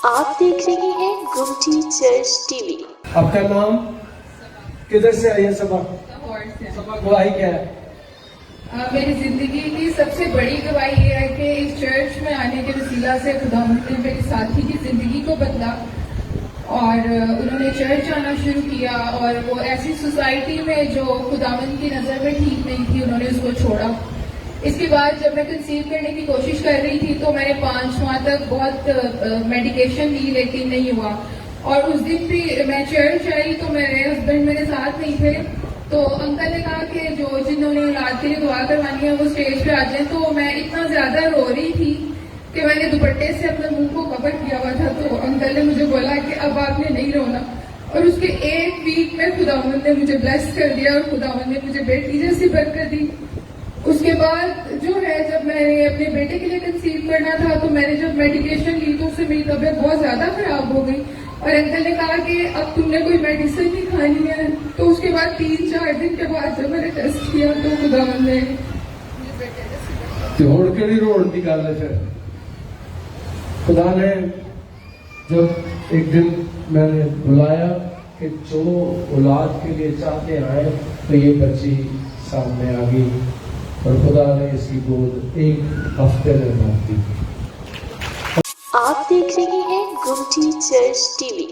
आप देख रहे हैं गुमटी चर्च टीवी। आपका नाम, किधर से आई है सबक? सबक गवाही क्या है? मेरी जिंदगी की सबसे बड़ी गवाही ये है कि इस चर्च में आने के वसीला से खुदावंद ने मेरे साथी की जिंदगी को बदला और उन्होंने चर्च आना शुरू किया और वो ऐसी सोसाइटी में जो खुदावंद की नजर में ठीक नहीं थी उन्होंने उसको छोड़ा। इसके बाद जब मैं कंसीव करने की कोशिश कर रही थी तो मैंने 5 माह तक बहुत मेडिकेशन ली लेकिन नहीं हुआ। और उस दिन भी मैं चर्च आई तो मेरे हस्बैंड मेरे साथ नहीं थे, तो अंकल ने कहा कि जो जिन्होंने औलाद के लिए दुआ करवानी है वो स्टेज पे आ जाए। तो मैं इतना ज्यादा रो रही थी कि मैंने दुपट्टे से अपने मुंह को कवर किया हुआ था। तो अंकल ने मुझे बोला कि अब आपने नहीं रोना, और उसके 1 वीक में खुदावंद ने मुझे ब्लेस कर दिया और खुदावंद ने मुझे बेटी जैसी बरकत दी। उसके बाद जो है जब मैंने अपने बेटे के लिए कंसीव करना था तो मैंने जब मेडिकेशन ली तो उससे मेरी तबीयत बहुत ज्यादा खराब हो गई और अंकल ने कहा कि अब तुमने कोई मेडिसिन नहीं खानी है। तो उसके बाद 3-4 दिन के बाद जब मैंने टेस्ट किया तो खुदावंद ने रोड निकालने से खुदा ने जब एक दिन मैंने बुलाया कि जो औलाद के लिए चाहते आए तो ये बच्ची सामने आ गई और खुदा ने इसकी गोद 1 हफ्ते में भर दी। आप देख रहे हैं गुमटी चर्च टीवी।